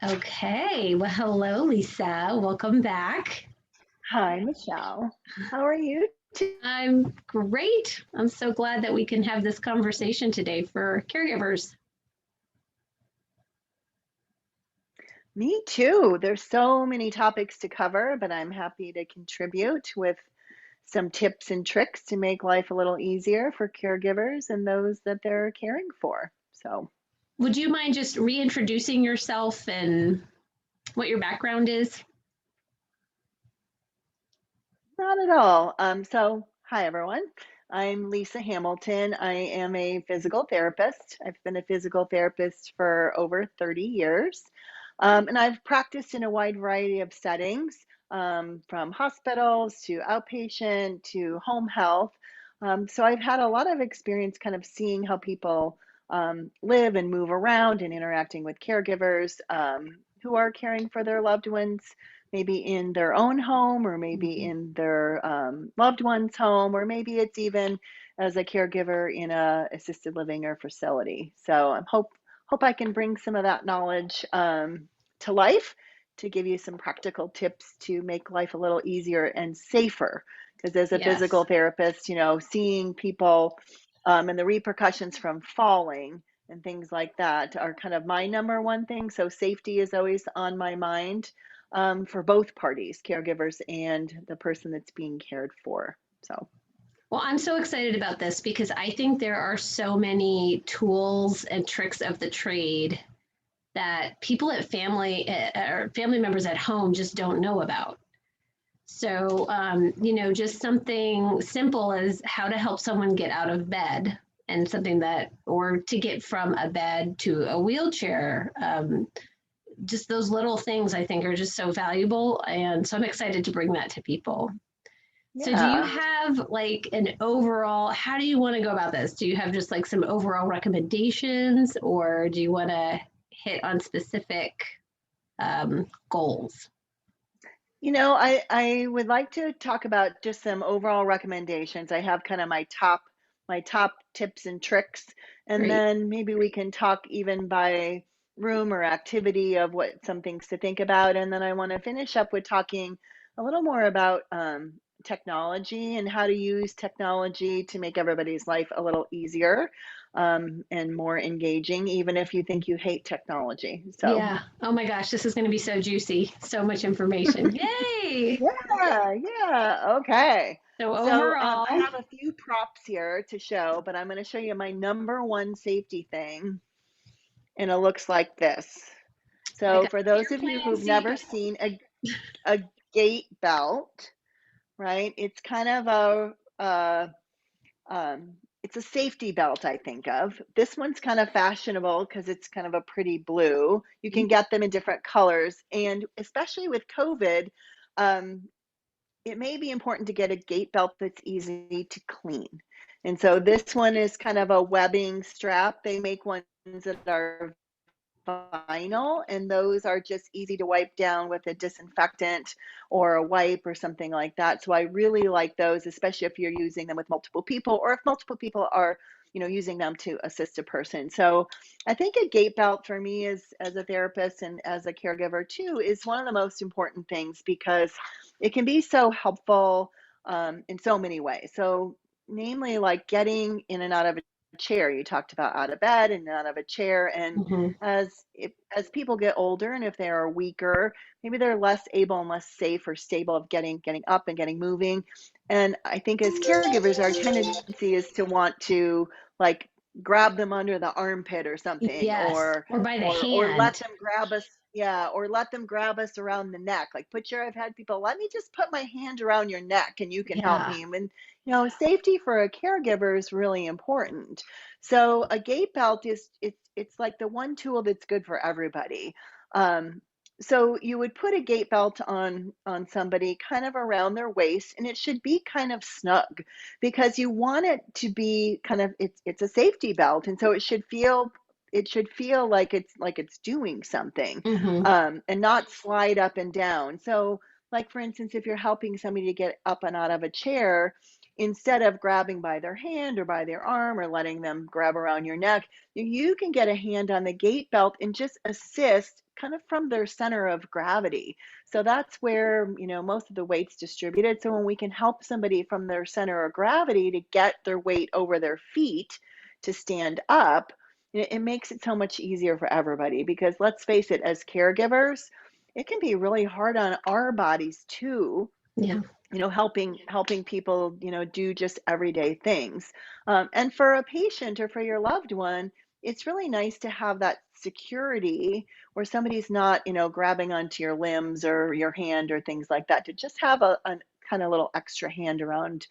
Okay. Well, hello, Lisa. Welcome back. Hi, Michelle. How are you? I'm great. I'm so glad that we can have this conversation today for caregivers. Me too. There's so many topics to cover, but I'm happy to contribute with some tips and tricks to make life a little easier for caregivers and those that they're caring for. So, Would you mind just reintroducing yourself and what your background is? not at all. Hi everyone. I'm Lisa Hamilton. I am a physical therapist. I've been a physical therapist for over 30 years. And I've practiced in a wide variety of settings, from hospitals to outpatient to home health. So I've had a lot of experience kind of seeing how people live and move around and interacting with caregivers who are caring for their loved ones, maybe in their own home or maybe Mhm. in their loved one's home, or maybe it's even as a caregiver in a assisted living or facility. So hope I can bring some of that knowledge to life to give you some practical tips to make life a little easier and safer. Because as a physical Yes. therapist, seeing people and the repercussions from falling and things like that are kind of my number one thing. So safety is always on my mind for both parties, caregivers and the person that's being cared for. So, Well, I'm so excited about this because I think there are so many tools and tricks of the trade that people at family or family members at home just don't know about. So, just something simple as how to help someone get out of bed and something that, or to get from a bed to a wheelchair. Just those little things I think are just so valuable. And so I'm excited to bring that to people. So, do you yeah. have like an overall, how do you want to go about this? Do you have just like some overall recommendations, or do you want to hit on specific goals? I would like to talk about just some overall recommendations. I have kind of my top tips and tricks, and Great. then maybe we can talk even by room or activity of what some things to think about. And then I want to finish up with talking a little more about technology and how to use technology to make everybody's life a little easier and more engaging, even if you think you hate technology. So. Yeah. Oh my gosh, this is going to be so juicy. So much information. Yay. Yeah. Okay. So So I overall, have a few props here to show, but I'm going to show you my number one safety thing, and it looks like this. like So an for those of you airplane who've never seatbelt. seen a gait belt, right? It's kind of it's a safety belt, I think of. This one's kind of fashionable because it's kind of a pretty blue. You can get them in different colors, and especially with COVID, um, it may be important to get a gait belt that's easy to clean. And so this one is kind of a webbing strap. They make ones that are vinyl, and those are just easy to wipe down with a disinfectant or a wipe or something like that. So I really like those, especially if you're using them with multiple people or if multiple people are using them to assist a person. So I think a gait belt for me is, as a therapist and as a caregiver too, is one of the most important things because it can be so helpful in so many ways. So namely, like getting in and out of a chair. You talked about out of bed and out of a chair. And Mhm. as people get older and if they are weaker, maybe they're less able and less safe or stable of getting up and getting moving. And I think as caregivers, our tendency is to want to, like, grab them under the armpit or something, Yes. or Or by the let hand. them grab us. Yeah, or let them grab us around the neck. Like, I've had people, let me just put my hand around your neck and you can help Yeah. me. And safety for a caregiver is really important. So a gait belt is, it's like the one tool that's good for everybody. Um, so you would put a gait belt on somebody kind of around their waist, and it should be kind of snug because you want it to be kind of, it's a safety belt, and so it should feel like it's doing something, Hmm. and not slide up and down. So, like for instance, if you're helping somebody to get up and out of a chair, instead of grabbing by their hand or by their arm or letting them grab around your neck, you can get a hand on the gait belt and just assist kind of from their center of gravity. So that's where, most of the weight's distributed. So when we can help somebody from their center of gravity to get their weight over their feet to stand up, it makes it so much easier for everybody because let's face it, as caregivers, it can be really hard on our bodies too, Yeah. helping people, do just everyday things. And for a patient or for your loved one, it's really nice to have that security where somebody's not, grabbing onto your limbs or your hand or things like that. To just have a kind of little extra hand around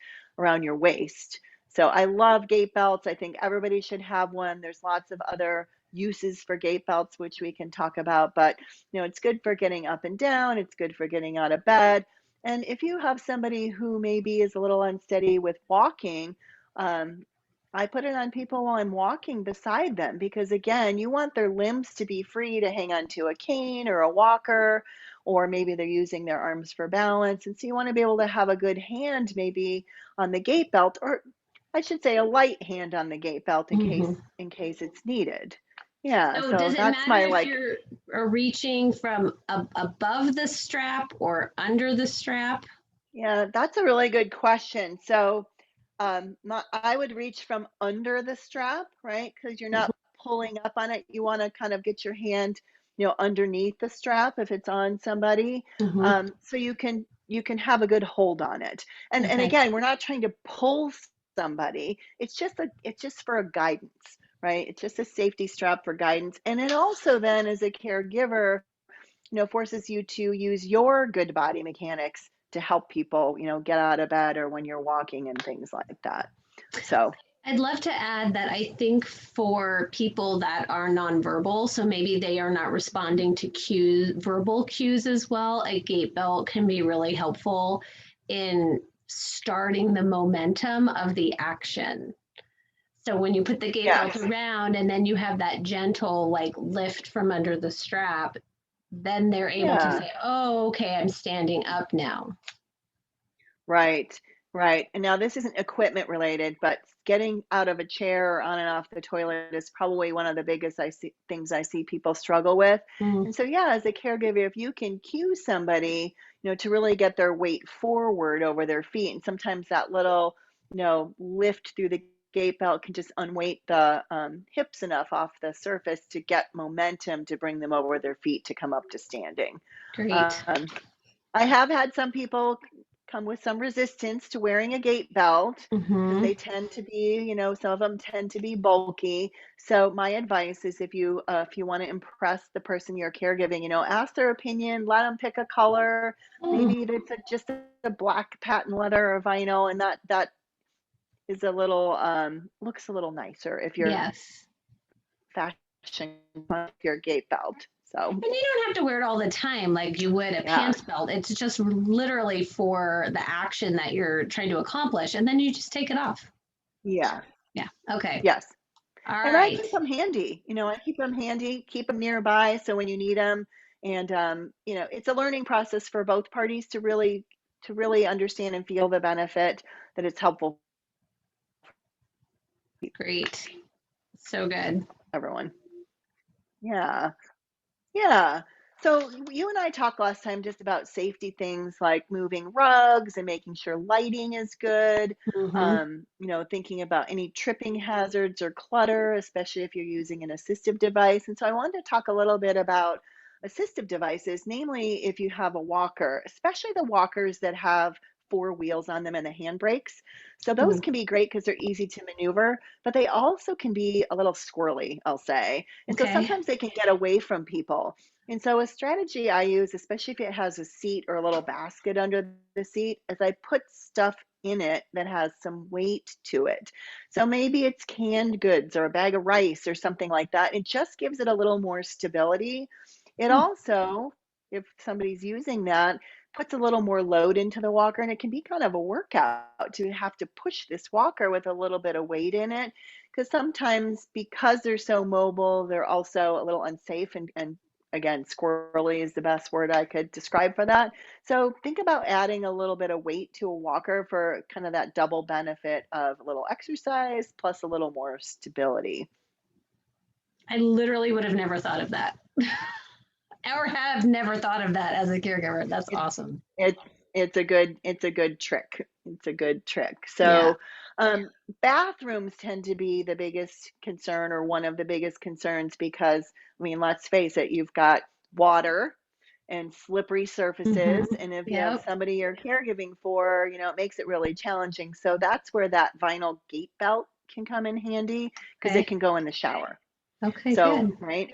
your waist. So I love gait belts. I think everybody should have one. There's lots of other uses for gait belts, which we can talk about, but it's good for getting up and down. It's good for getting out of bed. And if you have somebody who maybe is a little unsteady with walking, um, I put it on people while I'm walking beside them because, again, you want their limbs to be free to hang onto a cane or a walker, or maybe they're using their arms for balance. And so you want to be able to have a good hand maybe on the gait belt, or I should say a light hand on the gait belt in case Hmm. it's needed. Yeah, So so does it that's matter my if like. you're reaching from above the strap or under the strap? Yeah, that's a really good question. So, I would reach from under the strap, right? Because you're not pulling up on it. You want to kind of get your hand, underneath the strap if it's on somebody, Hmm. so you can have a good hold on it. And Okay. again, we're not trying to pull somebody. It's just for a guidance, right? It's just a safety strap for guidance. And it also then, as a caregiver, forces you to use your good body mechanics to help people, get out of bed or when you're walking and things like that. So, I'd love to add that I think for people that are nonverbal, so maybe they are not responding to cues, verbal cues as well, a gait belt can be really helpful in starting the momentum of the action. So when you put the gait belt yes. around and then you have that gentle like lift from under the strap, then they're able to Yeah. say, oh, okay, I'm standing up now. Right. Right. And now this isn't equipment related, but getting out of a chair or on and off the toilet is probably one of the biggest things I see people struggle with. Mm, And so, yeah, as a caregiver, if you can cue somebody, to really get their weight forward over their feet, and sometimes that little, lift through the gait belt can just unweight the hips enough off the surface to get momentum to bring them over their feet to come up to standing. great. Um, I have had some people come with some resistance to wearing a gait belt because Hmm. they tend to be, some of them tend to be bulky. So my advice is if you want to impress the person you're caregiving, ask their opinion, let them pick a color. Mm, Maybe it's just a black patent leather or vinyl, and that is a little looks a little nicer if you're yes. fashion your gait belt. So And you don't have to wear it all the time like you would a yeah, pants belt. It's just literally for the action that you're trying to accomplish. And then you just take it off. yeah, Yeah. Okay. yes. All And I right. keep them handy, I keep them handy, keep them nearby so when you need them. And, it's a learning process for both parties to really understand and feel the benefit that it's helpful for Great. So good. everyone. Yeah. Yeah. So you and I talked last time just about safety things like moving rugs and making sure lighting is good. Hmm. Thinking about any tripping hazards or clutter, especially if you're using an assistive device. And so I wanted to talk a little bit about assistive devices, namely if you have a walker, especially the walkers that have four wheels on them and the handbrakes. So those can be great because they're easy to maneuver, but they also can be a little squirrely, I'll say. And so Okay. sometimes they can get away from people. And so a strategy I use, especially if it has a seat or a little basket under the seat, is I put stuff in it that has some weight to it. So maybe it's canned goods or a bag of rice or something like that. It just gives it a little more stability. It Hmm. also, if somebody's using that, puts a little more load into the walker, and it can be kind of a workout to have to push this walker with a little bit of weight in it, because sometimes because they're so mobile, they're also a little unsafe and again, squirrely is the best word I could describe for that. So think about adding a little bit of weight to a walker for kind of that double benefit of a little exercise plus a little more stability. I literally would have never thought of that. Or have never thought of that as a caregiver. That's It, awesome. it it's a good trick. It's a good trick. Yeah. So um, bathrooms tend to be the biggest concern or one of the biggest concerns because I mean, let's face it, you've got water and slippery surfaces. Mm-hmm. And if you have Yep. somebody you're caregiving for, it makes it really challenging. So that's where that vinyl gate belt can come in handy because it Okay. can go in the shower. Okay, So, good. right.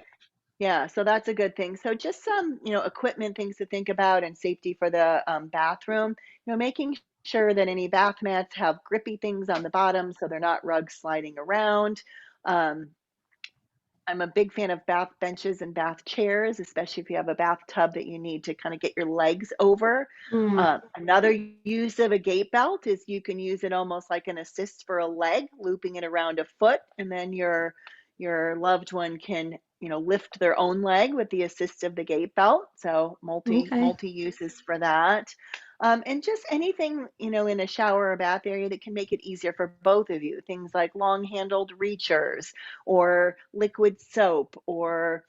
Yeah, so that's a good thing. So just some, equipment things to think about and safety for the bathroom, making sure that any bath mats have grippy things on the bottom so they're not rugs sliding around. Um, I'm a big fan of bath benches and bath chairs, especially if you have a bathtub that you need to kind of get your legs over. Mm, Another use of a gait belt is you can use it almost like an assist for a leg, looping it around a foot, and then your loved one can lift their own leg with the assist of the gait belt. So okay. multi uses for that. And just anything, in a shower or bath area that can make it easier for both of you. Things like long handled reachers or liquid soap or,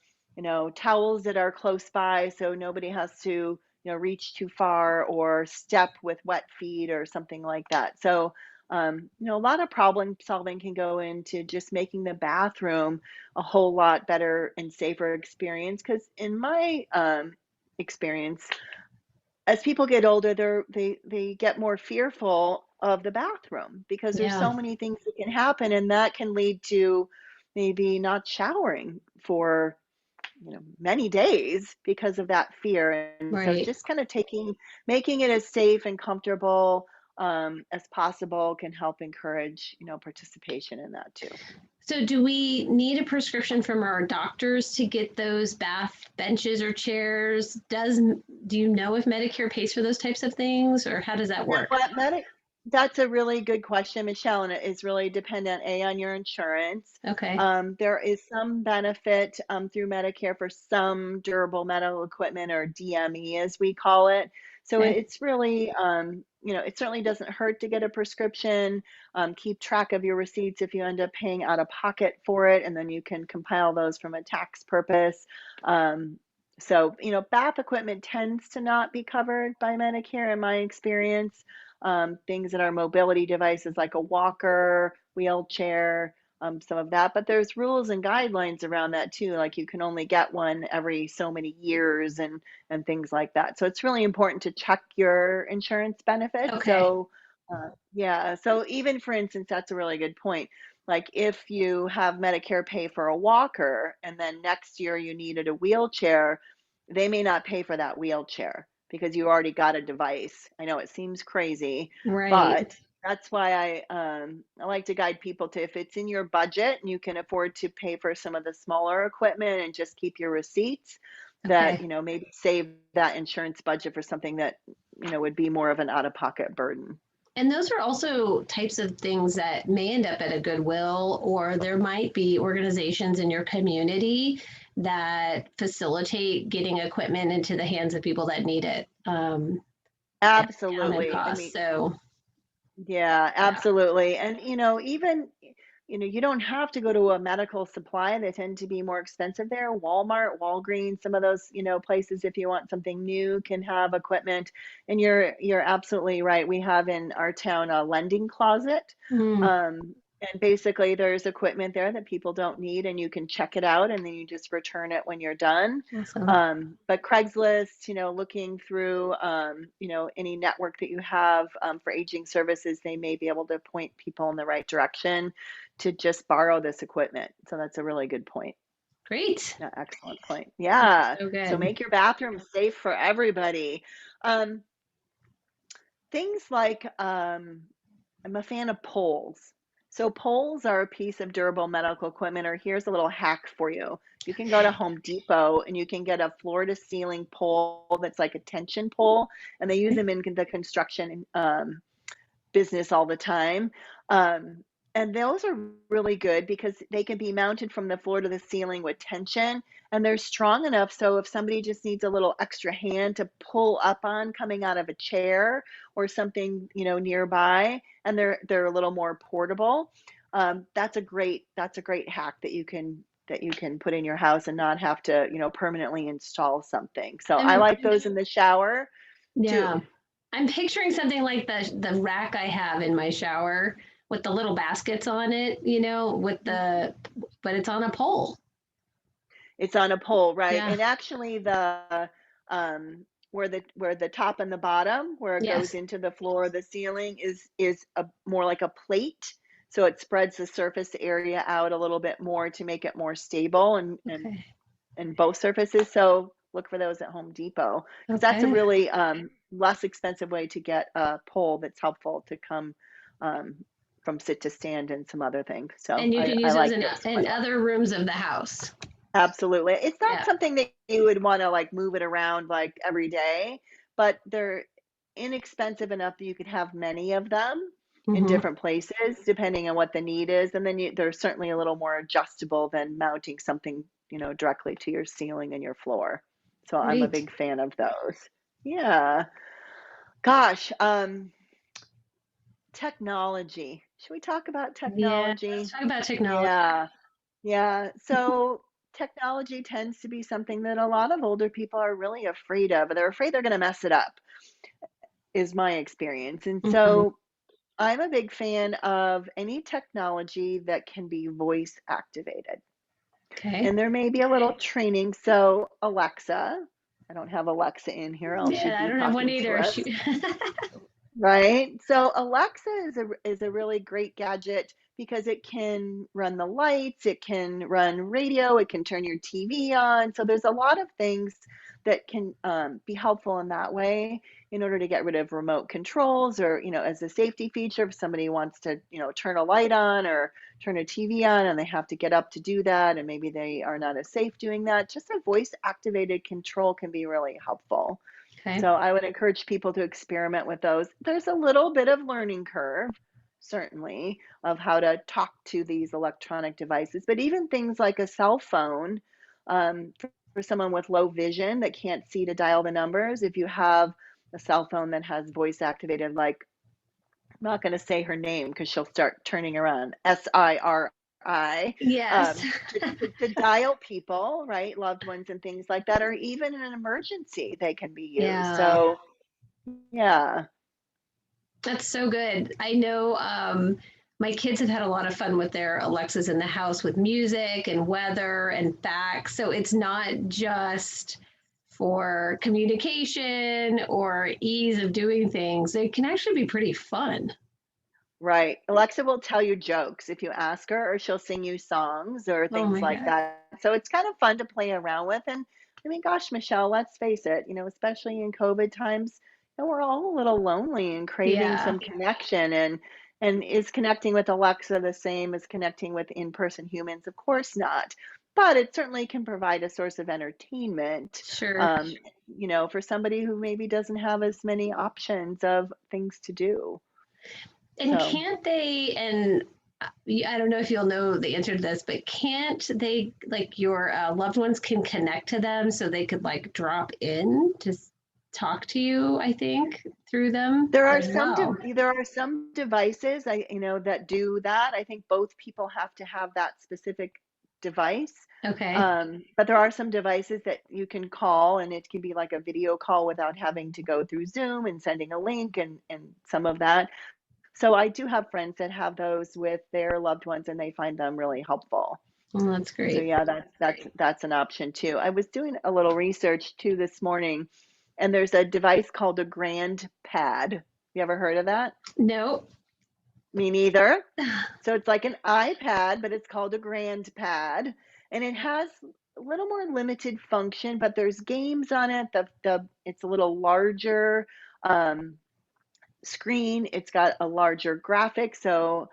towels that are close by so nobody has to, reach too far or step with wet feet or something like that. So, a lot of problem solving can go into just making the bathroom a whole lot better and safer experience. Because in my experience, as people get older, they get more fearful of the bathroom because there's Yeah, so many things that can happen, and that can lead to maybe not showering for many days because of that fear. And so right. just kind of making it as safe and comfortable as possible can help encourage participation in that too. So do we need a prescription from our doctors to get those bath benches or chairs? Do you know if Medicare pays for those types of things or how does that You know work? what, that's a really good question, Michelle, and it is really dependent on your insurance. Okay. There is some benefit through Medicare for some durable medical equipment or DME as we call it. So Okay. it's really, it certainly doesn't hurt to get a prescription. Keep track of your receipts if you end up paying out of pocket for it, and then you can compile those from a tax purpose. Um, so, bath equipment tends to not be covered by Medicare in my experience. Things that are mobility devices like a walker, wheelchair, some of that. But there's rules and guidelines around that too. Like you can only get one every so many years and things like that. So it's really important to check your insurance benefits. Okay. So yeah, so even for instance, that's a really good point. Like if you have Medicare pay for a walker and then next year you needed a wheelchair, they may not pay for that wheelchair because you already got a device. I know it seems crazy, Right. but that's why I like to guide people to if it's in your budget and you can afford to pay for some of the smaller equipment and just keep your receipts, that Okay. maybe save that insurance budget for something that would be more of an out of pocket burden. And those are also types of things that may end up at a Goodwill, or there might be organizations in your community that facilitate getting equipment into the hands of people that need it at a discounted Absolutely. I cost. mean, So, yeah, yeah. absolutely. And even you don't have to go to a medical supply. They tend to be more expensive there. Walmart, Walgreens, some of those, places if you want something new can have equipment. And you're absolutely right. We have in our town a lending closet. Mm, Um, and basically there's equipment there that people don't need and you can check it out and then you just return it when you're done. awesome. But Craigslist, looking through, any network that you have for aging services, they may be able to point people in the right direction to just borrow this equipment. So that's a really good point. Great. Yeah, excellent point. Yeah. So So good. make your bathroom safe for everybody. Um, things like I'm a fan of poles. So poles are a piece of durable medical equipment, or here's a little hack for you. You can go to Home Depot and you can get a floor to ceiling pole that's like a tension pole, and they use Okay. them in the construction business all the time. Um, And those are really good because they can be mounted from the floor to the ceiling with tension, and they're strong enough so if somebody just needs a little extra hand to pull up on coming out of a chair or something, nearby, and they're a little more portable. That's a great hack that you can put in your house and not have to, permanently install something. So I I'm like those in the shower too. Yeah. I'm picturing something like the rack I have in my shower with the little baskets on it, with but it's on a pole. It's on a pole, right? Yeah. And actually where the top and the bottom, where it goes Yes. into the floor or the ceiling is a more like a plate. So it spreads the surface area out a little bit more to make it more stable Okay. and both surfaces. So look for those at Home Depot because that's a Okay. really less expensive way to get a pole that's helpful to come um, from sit to stand and some other things. So And you I, can I use those like in those quite in a lot. other rooms of the house. Absolutely. It's not Yeah. something that you would wanna, like, move it around, like, every day, but they're inexpensive enough that you could have many of them in Hmm. different places depending on what the need is, and then they're certainly a little more adjustable than mounting something, directly to your ceiling and your floor. So I'm a Great. big fan of those. Yeah. Gosh, technology. Should we talk about Yeah. Let's technology? talk about technology. Yeah. Yeah, so technology tends to be something that a lot of older people are really afraid of. They're afraid they're going to mess it up, is my experience. And Hmm. so I'm a big fan of any technology that can be voice activated. Okay. And there may be a little training. So, Alexa, I don't have Alexa in here, else she'd Yeah, I be don't have one talking to either. us. Right? So Alexa is a really great gadget because it can run the lights, it can run radio, it can turn your TV on. So there's a lot of things that can be helpful in that way in order to get rid of remote controls or, as a safety feature, if somebody wants to, turn a light on or turn a TV on and they have to get up to do that and maybe they are not as safe doing that, just a voice activated control can be really helpful. Okay. So I would encourage people to experiment with those. There's a little bit of learning curve, certainly, of how to talk to these electronic devices, but even things like a cell phone, for someone with low vision that can't see to dial the numbers, if you have a cell phone that has voice activated, like I'm not going to say her name because she'll start turning around. SIRI, Yes. to dial people, right, loved ones and things like that, or even in an emergency, they can be used. Yeah. So yeah. That's so good. I know my kids have had a lot of fun with their Alexas in the house with music and weather and facts. So it's not just for communication or ease of doing things. It can actually be pretty fun. Right. Alexa will tell you jokes if you ask her, or she'll sing you songs or Oh things my like God. that. So it's kind of fun to play around with. And I mean, gosh, Michelle, let's face it, especially in COVID times, we're all a little lonely and craving Yeah. some connection. And is connecting with Alexa the same as connecting with in-person humans? Of course not. But it certainly can provide a source of entertainment, Sure. um, for somebody who maybe doesn't have as many options of things to do. And So. can't they, and I don't know if you'll know the answer to this, but can't they, like your loved ones can connect to them so they could like drop in to talk to you, I think, through them There are as some well. devices that do that. I think both people have to have that specific device. Okay. But there are some devices that you can call and it can be like a video call without having to go through Zoom and sending a link and some of that. So I do have friends that have those with their loved ones and they find them really helpful. Well, that's So great. yeah, that's an option too. I was doing a little research too this morning, and there's a device called a Grand Pad. You ever heard of that? No. Me neither. So it's like an iPad, but it's called a Grand Pad, and it has a little more limited function, but there's games on it. The it's a little larger. Um, Screen. It's got a larger graphic. So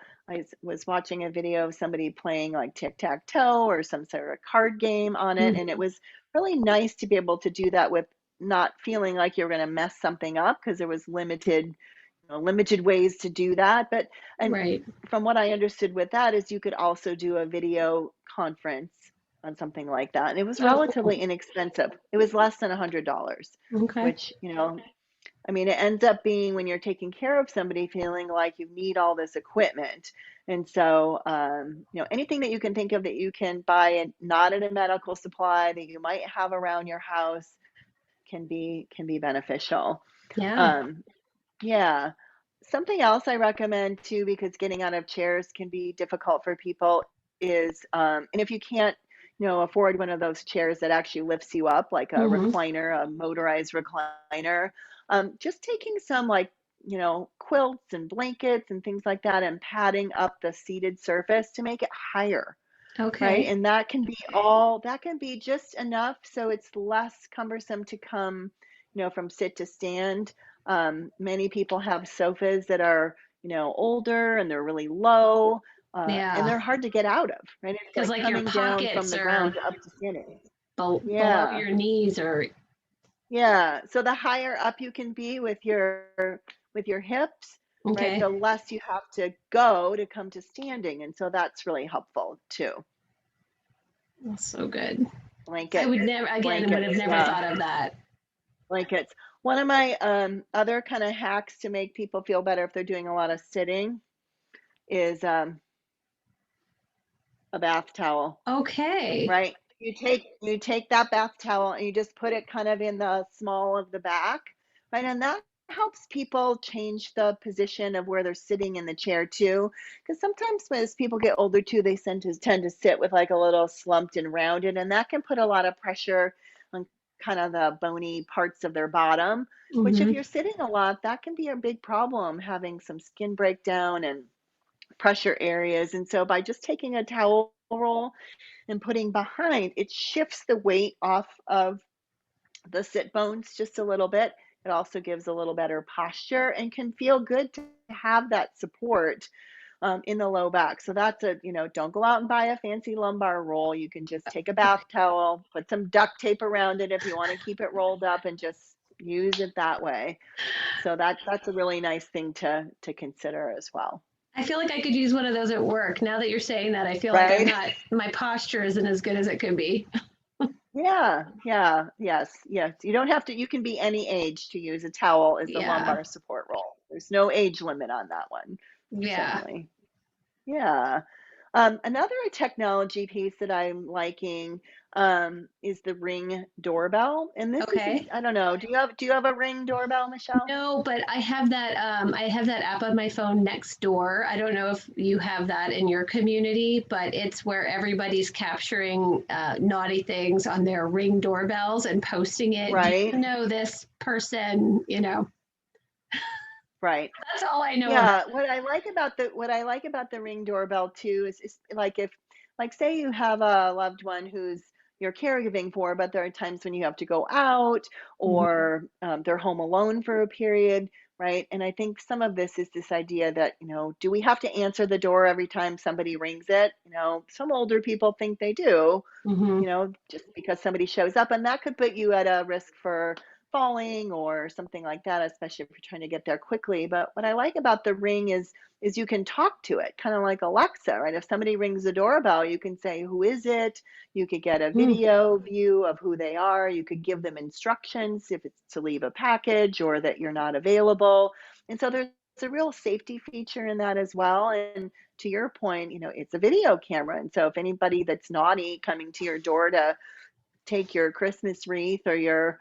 was watching a video of somebody playing like tic-tac-toe or some sort of card game on it. And it Mhm. was really nice to be able to do that with not feeling like you're going to mess something up because there was limited, limited ways to do that. But and Right. from what I understood with that is you could also do a video conference on something like that. And it was Oh, relatively cool. inexpensive. It was less than $100, Okay. which, I mean, it ends up being when you're taking care of somebody feeling like you need all this equipment. And so, anything that you can think of that you can buy and not at a medical supply that you might have around your house can be beneficial. Yeah. Um, yeah. Something else I recommend too, because getting out of chairs can be difficult for people is, and if you can't, afford one of those chairs that actually lifts you up, like a Hmm. recliner, a motorized recliner, just taking some like, quilts and blankets and things like that and padding up the seated surface to make it higher. Right, Okay. and that can be just enough so it's less cumbersome to come, from sit to stand. Many people have sofas that are, older and they're really low, and Yeah. they're hard to get out of, right? It's Because like like your coming down from pockets the are ground up to standing. below Yeah, your knees or yeah. So the higher up you can be with your hips, right, okay. the less you have to go to come to standing, and so that's really helpful too. That's so good. I Blankets, would never, again, would have blankets, never yeah. thought of that. Blankets. One of my other kind of hacks to make people feel better if they're doing a lot of sitting is a bath towel, Okay. right? You take that bath towel and you just put it kind of in the small of the back, right? And that helps people change the position of where they're sitting in the chair too. Because sometimes as people get older too, they tend to sit with like a little slumped and rounded, and that can put a lot of pressure on kind of the bony parts of their bottom, which if Hmm. you're sitting a lot, that can be a big problem, having some skin breakdown and pressure areas. And so by just taking a towel roll and putting behind, it shifts the weight off of the sit bones just a little bit. It also gives a little better posture and can feel good to have that support in the low back. So that's don't go out and buy a fancy lumbar roll. You can just take a bath towel, put some duct tape around it if you want to keep it rolled up, and just use it that way. So that's a really nice thing to consider as well. I feel like I could use one of those at work. Now that you're saying that, I feel like I'm Right? not, my posture isn't as good as it could be. Yeah, yeah, yes, yes. You don't have to, you can be any age to use a towel as the Yeah. lumbar support roll. There's no age limit on that one, Yeah. certainly. Yeah. Another technology piece that I'm liking is the Ring doorbell. And this isn't, Okay. I don't know, do you have a Ring doorbell, Michelle? No, but I have that app on my phone next door. I don't know if you have that in your community, but it's where everybody's capturing naughty things on their Ring doorbells and posting it. Do Right, you know this person? right. That's all I know about. Yeah, what I like about the Ring doorbell too is like if like say you have a loved one who's you're caregiving for, but there are times when you have to go out Mhm. or they're home alone for a period, right? And I think some of this is this idea that, do we have to answer the door every time somebody rings it? Some older people think they do, Mhm. just because somebody shows up, and that could put you at a risk for falling or something like that, especially if you're trying to get there quickly. But what I like about the Ring is you can talk to it, kind of like Alexa, right? If somebody rings the doorbell, you can say, "Who is it?" You could get a Mm. video view of who they are. You could give them instructions if it's to leave a package or that you're not available. And so there's a real safety feature in that as well. And to your point, it's a video camera. And so if anybody that's naughty coming to your door to take your Christmas wreath or your,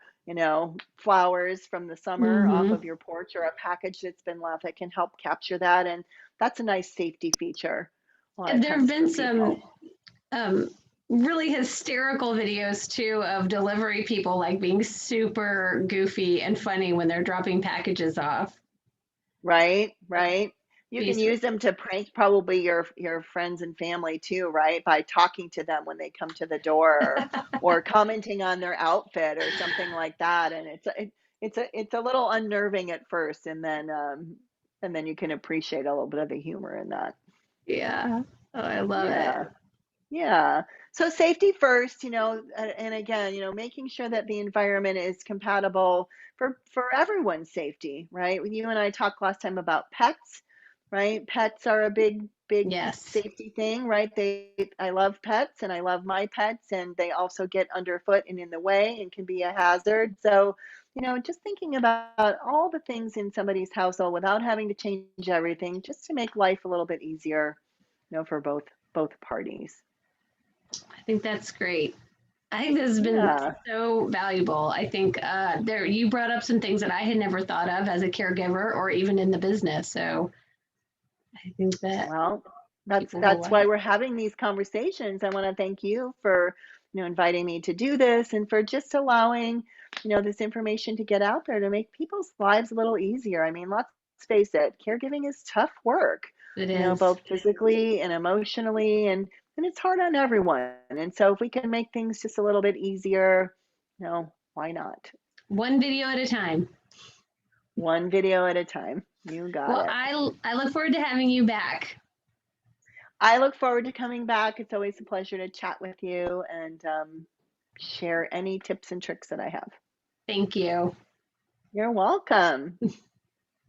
flowers from the summer off Mhm. of your porch or a package that's been left, it can help capture that. And that's a nice safety feature a lot of There have times for been some people. um, really hysterical videos too of delivery people like being super goofy and funny when they're dropping packages off. Right, Like, right. You can these, use them to prank probably your friends and family too, right? By talking to them when they come to the door or commenting on their outfit or something like that. And it's a little unnerving at first, and then you can appreciate a little bit of the humor in that. yeah. Oh, I love it. Yeah. Yeah. So safety first, and again, making sure that the environment is compatible for everyone's safety, right? You and I talked last time about pets, right? Pets are a big Yes, safety thing, right? I love pets and I love my pets, and they also get underfoot and in the way and can be a hazard. So, just thinking about all the things in somebody's household without having to change everything, just to make life a little bit easier, for both parties. I think that's great. I think this has been Yeah. so valuable. I think there you brought up some things that I had never thought of as a caregiver or even in the business. So I think that Well, that's people will that's why we're having these conversations. I want to thank you for, inviting me to do this and for just allowing, this information to get out there to make people's lives a little easier. I mean, let's face it, caregiving is tough work, it is. both physically and emotionally, and it's hard on everyone. And so if we can make things just a little bit easier, why not? One video at a time. One video at a time. You got Well, it. I look forward to having you back. I look forward to coming back. It's always a pleasure to chat with you and share any tips and tricks that I have. Thank you. You're welcome.